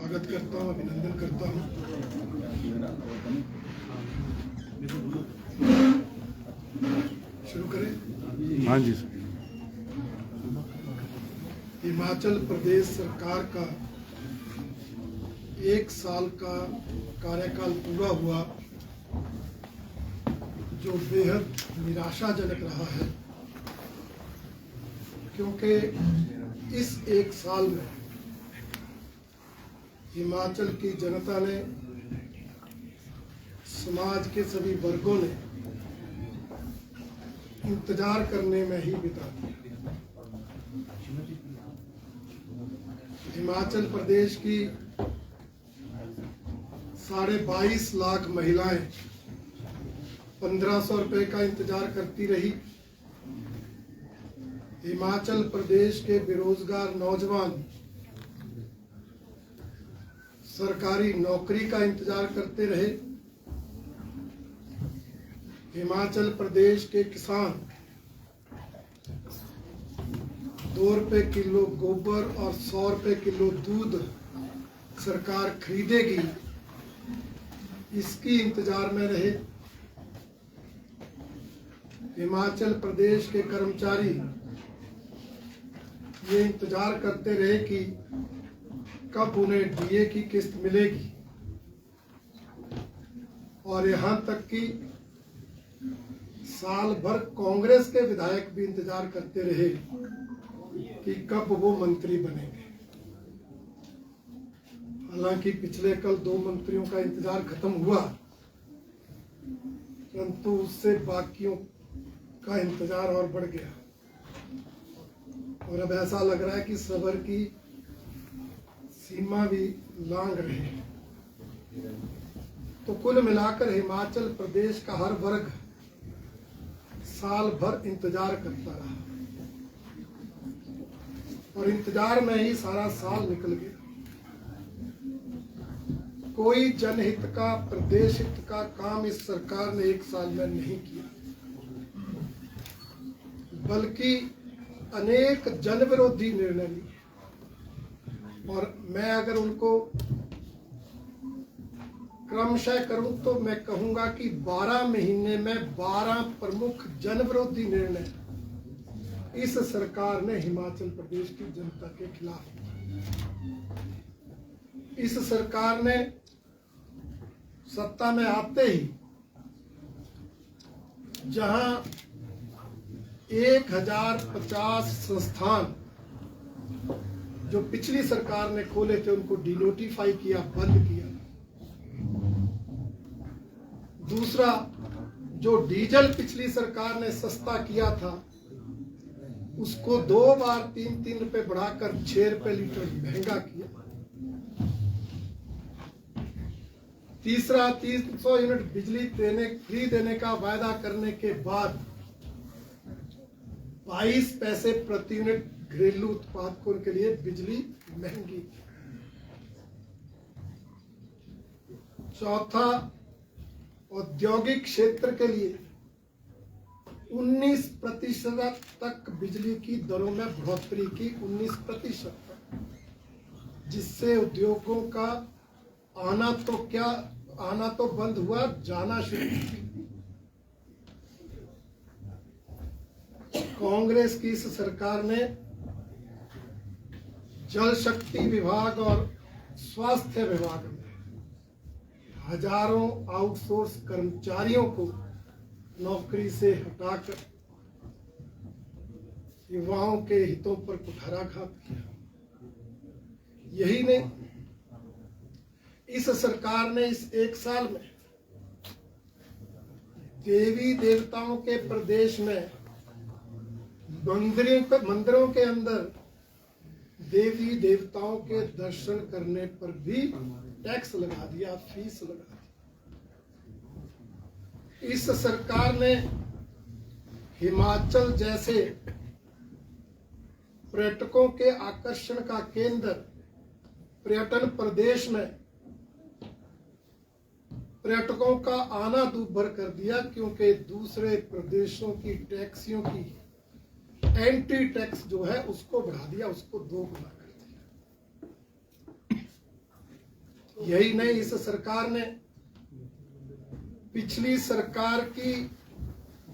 स्वागत करता हूँ, अभिनंदन करता हूँ। शुरू करें? हाँ जी। हिमाचल प्रदेश सरकार का 1 साल का कार्यकाल पूरा हुआ, जो बेहद निराशाजनक रहा है, क्योंकि इस 1 साल में हिमाचल की जनता ने, समाज के सभी वर्गों ने इंतजार करने में ही बिता दिया। हिमाचल प्रदेश की 22.5 लाख महिलाएं 1500 रुपए का इंतजार करती रही। हिमाचल प्रदेश के बेरोजगार नौजवान सरकारी नौकरी का इंतजार करते रहे। हिमाचल प्रदेश के किसान 2 रुपए किलो गोबर और 100 रुपए किलो दूध सरकार खरीदेगी, इसकी इंतजार में रहे। हिमाचल प्रदेश के कर्मचारी ये इंतजार करते रहे कि कब उन्हें डीए की किस्त मिलेगी, और यहाँ तक कि साल भर कांग्रेस के विधायक भी इंतजार करते रहे कि कब वो मंत्री बनेंगे। हालांकि पिछले कल 2 मंत्रियों का इंतजार खत्म हुआ, परंतु उससे बाकियों का इंतजार और बढ़ गया, और अब ऐसा लग रहा है कि सब्र की सीमा भी लांघ रहे हैं। तो कुल मिलाकर हिमाचल प्रदेश का हर वर्ग साल भर इंतजार करता रहा, और इंतजार में ही सारा साल निकल गया। कोई जनहित का, प्रदेश हित का काम इस सरकार ने 1 साल में नहीं किया, बल्कि अनेक जन विरोधी निर्णय लिए। और मैं अगर उनको क्रमशः करूं तो मैं कहूंगा कि 12 महीने में 12 प्रमुख जन विरोधी निर्णय इस सरकार ने हिमाचल प्रदेश की जनता के खिलाफ किए। इस सरकार ने सत्ता में आते ही जहां 1050 संस्थान जो पिछली सरकार ने खोले थे उनको डिनोटिफाई किया, बंद किया। दूसरा, जो डीजल पिछली सरकार ने सस्ता किया था उसको 2 बार 3 रुपए बढ़ाकर 6 रुपए लीटर महंगा किया। तीसरा, 300 यूनिट बिजली फ्री देने का वायदा करने के बाद 22 पैसे प्रति यूनिट घरेलू उत्पादकों के लिए बिजली महंगी। चौथा, औद्योगिक क्षेत्र के लिए 19% तक बिजली की दरों में बढ़ोतरी की, 19%, जिससे उद्योगों का आना तो बंद हुआ, जाना शुरू। कांग्रेस की इस सरकार ने जल शक्ति विभाग और स्वास्थ्य विभाग में हजारों आउटसोर्स कर्मचारियों को नौकरी से हटाकर युवाओं के हितों पर कुठाराघात किया। यही नहीं, इस सरकार ने इस 1 साल में देवी देवताओं के प्रदेश में मंदिरों के अंदर देवी देवताओं के दर्शन करने पर भी टैक्स लगा दिया, फीस लगा दी। इस सरकार ने हिमाचल जैसे पर्यटकों के आकर्षण का केंद्र पर्यटन प्रदेश में पर्यटकों का आना दूभर कर दिया, क्योंकि दूसरे प्रदेशों की टैक्सियों की एंट्री टैक्स जो है उसको बढ़ा दिया, उसको 2 गुना कर दिया। यही नहीं, इस सरकार ने पिछली सरकार की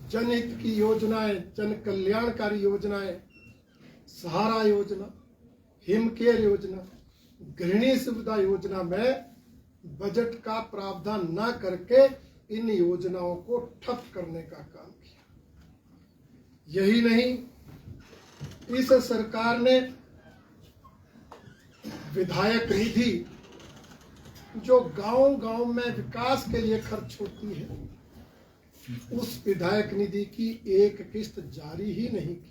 जनहित की योजनाएं, जन कल्याणकारी योजनाएं, सहारा योजना, हिम केयर योजना, गृहिणी सुविधा योजना में बजट का प्रावधान न करके इन योजनाओं को ठप करने का काम किया। यही नहीं, इस सरकार ने विधायक निधि जो गांव-गांव में विकास के लिए खर्च होती है, उस विधायक निधि की एक किस्त जारी ही नहीं की।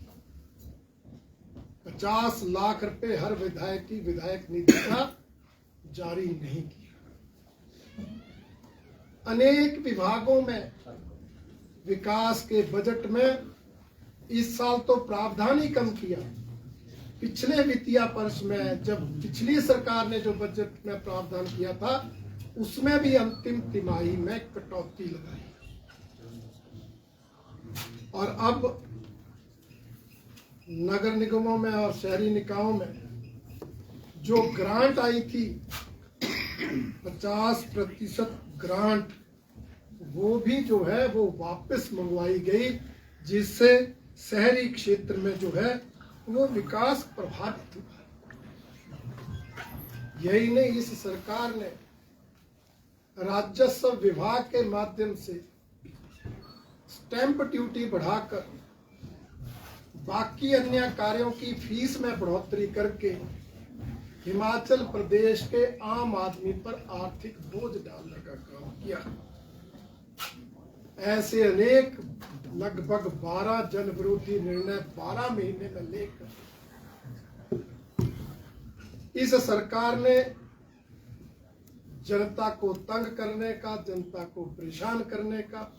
50 लाख रुपए हर विधायक की विधायक निधि का जारी नहीं किया। अनेक विभागों में विकास के बजट में इस साल तो प्रावधान ही कम किया। पिछले वित्तीय वर्ष में जब पिछली सरकार ने जो बजट में प्रावधान किया था, उसमें भी अंतिम तिमाही में कटौती लगाई। और अब नगर निगमों में और शहरी निकायों में जो ग्रांट आई थी, 50% ग्रांट, वो भी जो है वो वापस मंगवाई गई, जिससे शहरी क्षेत्र में जो है वो विकास प्रभावित हुआ। यही नहीं, इस सरकार ने राजस्व विभाग के माध्यम से स्टैंप ड्यूटी बढ़ाकर बाकी अन्य कार्यों की फीस में बढ़ोतरी करके हिमाचल प्रदेश के आम आदमी पर आर्थिक बोझ डालने का काम किया। ऐसे अनेक लगभग 12 जन विरोधी निर्णय 12 महीने में लेकर इस सरकार ने जनता को तंग करने का, जनता को परेशान करने का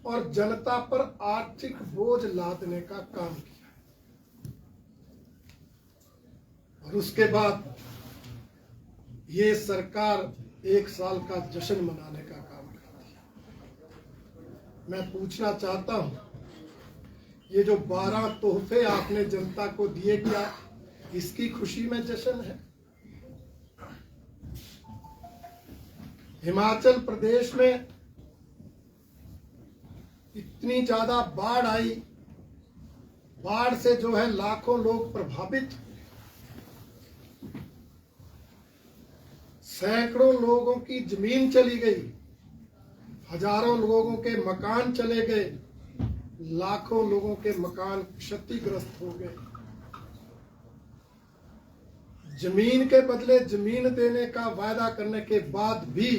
और जनता पर आर्थिक बोझ लादने का काम किया। और उसके बाद ये सरकार 1 साल का जश्न मनाने का काम करती है। मैं पूछना चाहता हूं, ये जो 12 तोहफे आपने जनता को दिए, क्या इसकी खुशी में जश्न है? हिमाचल प्रदेश में इतनी ज्यादा बाढ़ आई, बाढ़ से जो है लाखों लोग प्रभावित, सैकड़ों लोगों की जमीन चली गई, हजारों लोगों के मकान चले गए, लाखों लोगों के मकान क्षतिग्रस्त हो गए। जमीन के बदले जमीन देने का वायदा करने के बाद भी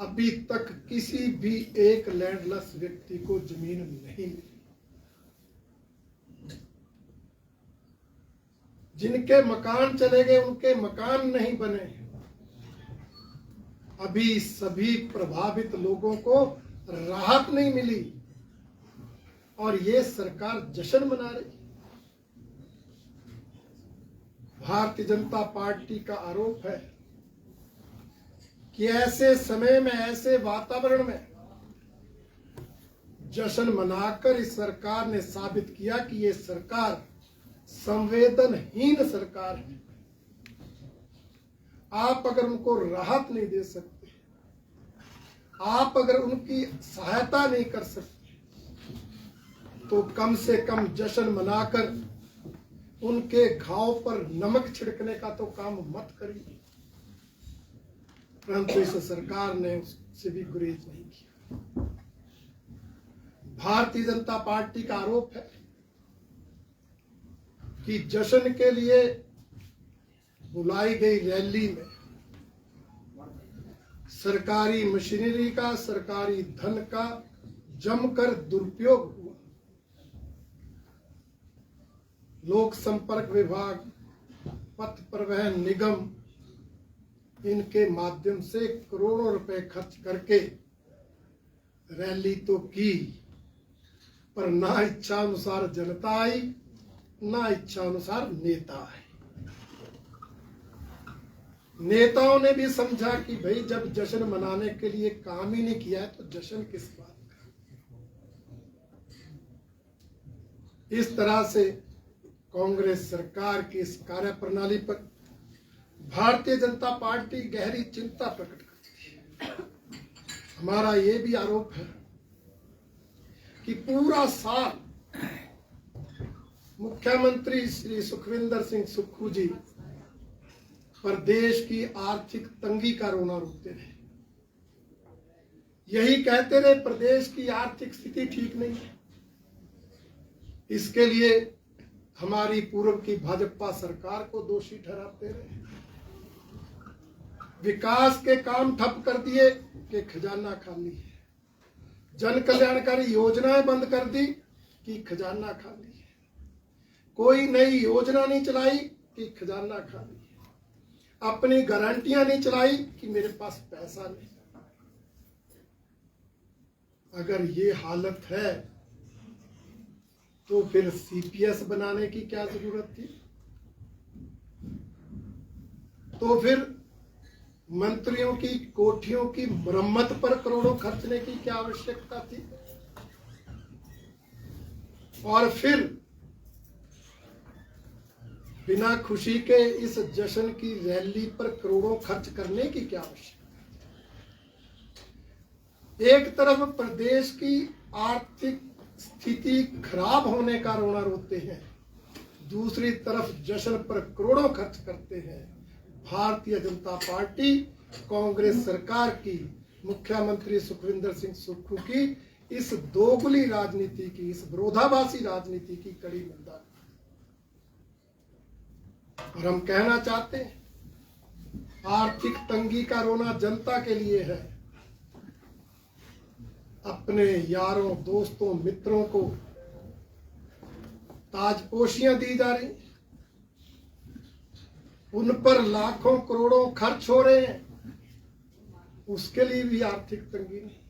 अभी तक किसी भी एक लैंडलेस व्यक्ति को जमीन नहीं मिली। जिनके मकान चले गए उनके मकान नहीं बने। अभी सभी प्रभावित लोगों को राहत नहीं मिली और ये सरकार जश्न मना रही। भारतीय जनता पार्टी का आरोप है कि ऐसे समय में, ऐसे वातावरण में जश्न मनाकर इस सरकार ने साबित किया कि ये सरकार संवेदनहीन सरकार है। आप अगर उनको राहत नहीं दे सकते, आप अगर उनकी सहायता नहीं कर सकते, तो कम से कम जश्न मनाकर उनके घाव पर नमक छिड़कने का तो काम मत करिए। परंतु इस सरकार ने उससे भी गुरेज नहीं किया। भारतीय जनता पार्टी का आरोप है कि जश्न के लिए बुलाई गई रैली में सरकारी मशीनरी का, सरकारी धन का जमकर दुरुपयोग हुआ। लोक संपर्क विभाग, पथ परिवहन निगम, इनके माध्यम से करोड़ों रुपए खर्च करके रैली तो की, पर ना इच्छा अनुसार जनता आई, ना इच्छा अनुसार नेता आए। नेताओं ने भी समझा कि भाई जब जश्न मनाने के लिए काम ही नहीं किया है तो जश्न किस बात का। इस तरह से कांग्रेस सरकार की इस कार्यप्रणाली पर भारतीय जनता पार्टी गहरी चिंता प्रकट करती है। हमारा ये भी आरोप है कि पूरा साल मुख्यमंत्री श्री सुखविंदर सिंह सुक्खू जी प्रदेश की आर्थिक तंगी का रोना रोते रहे। यही कहते रहे प्रदेश की आर्थिक स्थिति ठीक नहीं है। इसके लिए हमारी पूर्व की भाजपा सरकार को दोषी ठहराते रहे। विकास के काम ठप कर दिए कि खजाना खाली है, जन कल्याणकारी योजनाएं बंद कर दी कि खजाना खाली है, कोई नई योजना नहीं चलाई कि खजाना खाली है, अपनी गारंटियां नहीं चलाई कि मेरे पास पैसा नहीं। अगर ये हालत है तो फिर सीपीएस बनाने की क्या जरूरत थी? तो फिर मंत्रियों की कोठियों की मरम्मत पर करोड़ों खर्चने की क्या आवश्यकता थी? और फिर बिना खुशी के इस जश्न की रैली पर करोड़ों खर्च करने की क्या आवश्यकता थी? एक तरफ प्रदेश की आर्थिक स्थिति खराब होने का रोना रोते हैं, दूसरी तरफ जश्न पर करोड़ों खर्च करते हैं। भारतीय जनता पार्टी कांग्रेस सरकार की, मुख्यमंत्री सुखविंदर सिंह सुक्खू की इस दोगली राजनीति की, इस विरोधाभासी राजनीति की कड़ी निंदा। और हम कहना चाहते हैं आर्थिक तंगी का रोना जनता के लिए है। अपने यारों, दोस्तों, मित्रों को ताजपोशियां दी जा रही, उन पर लाखों करोड़ों खर्च हो रहे हैं, उसके लिए भी आर्थिक तंगी नहीं।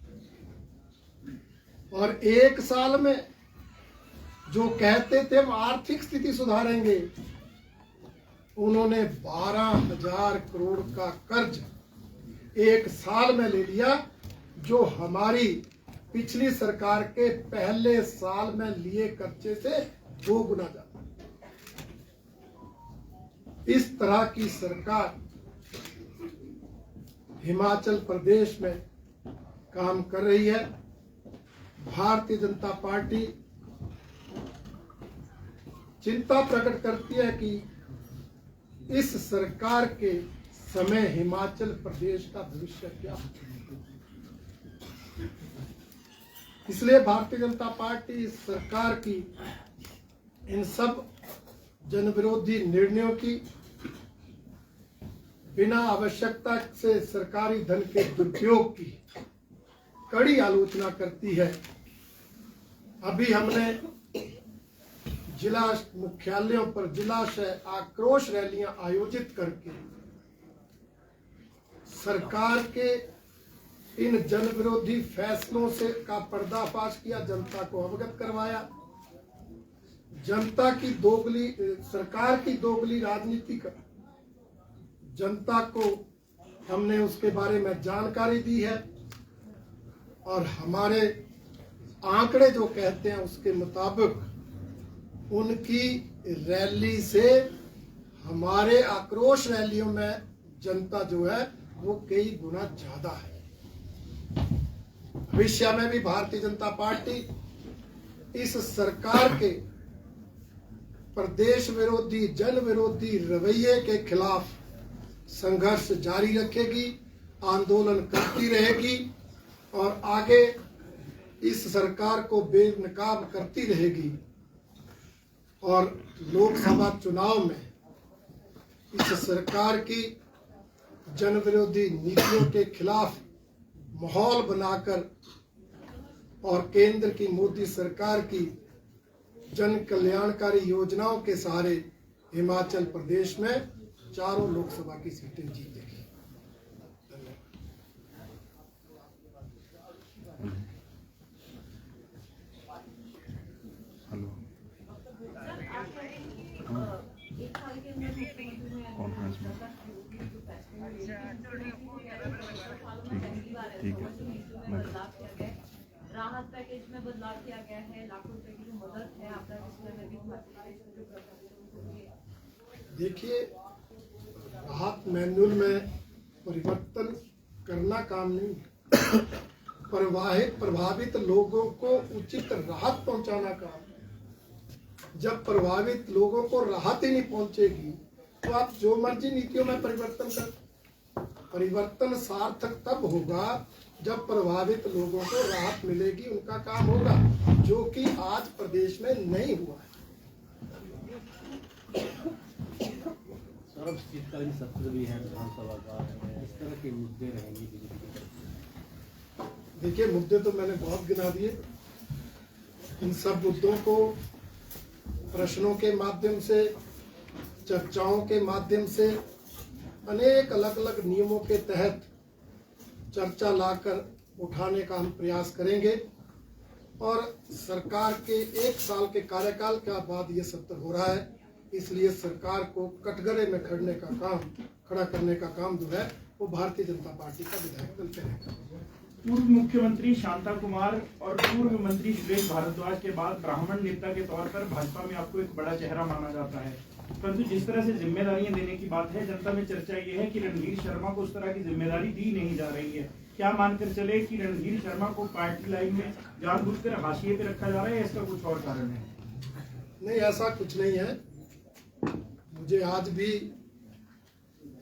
और एक साल में जो कहते थे हम आर्थिक स्थिति सुधारेंगे, उन्होंने 12,000 करोड़ का कर्ज एक साल में ले लिया, जो हमारी पिछली सरकार के पहले साल में लिए कर्जे से 2 गुना ज्यादा। इस तरह की सरकार हिमाचल प्रदेश में काम कर रही है। भारतीय जनता पार्टी चिंता प्रकट करती है कि इस सरकार के समय हिमाचल प्रदेश का भविष्य क्या है। इसलिए भारतीय जनता पार्टी इस सरकार की इन सब जनविरोधी निर्णयों की, बिना आवश्यकता से सरकारी धन के दुरुपयोग की कड़ी आलोचना करती है। अभी हमने जिला मुख्यालयों पर जिलाशय आक्रोश रैलियां आयोजित करके सरकार के इन जनविरोधी फैसलों से का पर्दाफाश किया, जनता को अवगत करवाया। जनता की दोगली, सरकार की दोगली राजनीति का जनता को हमने उसके बारे में जानकारी दी है। और हमारे आंकड़े जो कहते हैं उसके मुताबिक उनकी रैली से हमारे आक्रोश रैलियों में जनता जो है वो कई गुना ज्यादा है। भविष्य में भी भारतीय जनता पार्टी इस सरकार के प्रदेश विरोधी, जन विरोधी रवैये के खिलाफ संघर्ष जारी रखेगी, आंदोलन करती रहेगी और आगे इस सरकार को बेनकाब करती रहेगी। और लोकसभा चुनाव में इस सरकार की जन विरोधी नीतियों के खिलाफ माहौल बनाकर और केंद्र की मोदी सरकार की जन कल्याणकारी योजनाओं के सहारे हिमाचल प्रदेश में 4 लोकसभा की सीटें जीतेगी। हेलो, कॉन्फ्रेंस में ठीक है। राहत पैकेज में बदलाव किया गया है, लाखों रुपए की जो मदद है आपदा में भी। देखिए, राहत मैनुअल में परिवर्तन करना काम नहीं है। प्रभावित लोगों को उचित राहत पहुंचाना काम है। जब प्रभावित लोगों को राहत ही नहीं पहुंचेगी तो आप जो मर्जी नीतियों में परिवर्तन कर, परिवर्तन सार्थक तब होगा जब प्रभावित लोगों को राहत मिलेगी, उनका काम होगा, जो कि आज प्रदेश में नहीं हुआ है। सर, शीतकालीन सत्र भी है विधानसभा का, इस तरह के मुद्दे रहेंगे बीजेपी की तरफ? देखिए, मुद्दे तो मैंने बहुत गिना दिए। इन सब मुद्दों को प्रश्नों के माध्यम से, चर्चाओं के माध्यम से, अनेक अलग अलग नियमों के तहत चर्चा लाकर उठाने का हम प्रयास करेंगे और सरकार के 1 साल के कार्यकाल के बाद ये सत्र हो रहा है, इसलिए सरकार को कटघरे में खड़ा करने का काम जो है वो भारतीय जनता पार्टी का विधायक दल करेगा। पूर्व मुख्यमंत्री शांता कुमार और पूर्व मंत्री सुरेश भारद्वाज के बाद ब्राह्मण नेता के तौर पर भाजपा में आपको एक बड़ा चेहरा माना जाता है, परंतु जिस तरह से जिम्मेदारियां देने की बात है, जनता में चर्चा ये है कि रणधीर शर्मा को उस तरह की जिम्मेदारी दी नहीं जा रही है। क्या मानकर चले कि रणधीर शर्मा को पार्टी लाइन में जानबूझकर हाशिए पे रखा जा रहा है, इसका कुछ और कारण है? नहीं, ऐसा कुछ नहीं है। मुझे आज भी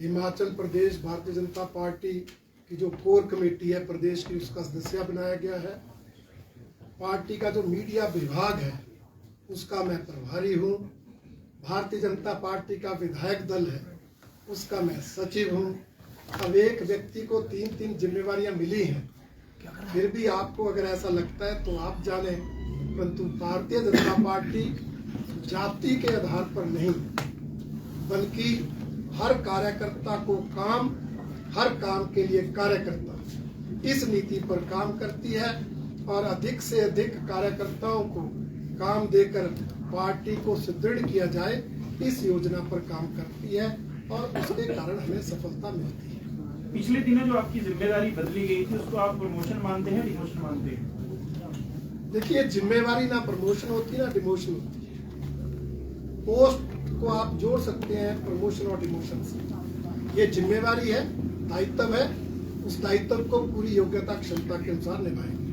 हिमाचल प्रदेश भारतीय जनता पार्टी की जो कोर कमेटी है प्रदेश की, उसका सदस्य बनाया गया है। पार्टी का जो मीडिया विभाग है उसका मैं प्रभारी हूँ। भारतीय जनता पार्टी का विधायक दल है उसका मैं सचिव हूँ। अब एक व्यक्ति को 3-3 जिम्मेवारियां मिली हैं, फिर भी आपको अगर ऐसा लगता है तो आप जाने, परंतु भारतीय जनता पार्टी जाति के आधार पर नहीं, बल्कि हर कार्यकर्ता को काम, हर काम के लिए कार्यकर्ता, इस नीति पर काम करती है और अधिक से अधिक कार्यकर्ताओं को काम देकर पार्टी को सुदृढ़ किया जाए, इस योजना पर काम करती है और उसके कारण हमें सफलता मिलती है। पिछले दिनों जो आपकी जिम्मेदारी बदली गई थी, उसको आप प्रमोशन मानते हैं, डिमोशन मानते हैं? देखिए, जिम्मेवारी ना प्रमोशन होती ना डिमोशन होती है। पोस्ट को आप जोड़ सकते हैं प्रमोशन और डिमोशन से। ये जिम्मेवारी है, दायित्व है, उस दायित्व को पूरी योग्यता क्षमता के अनुसार निभाएंगे।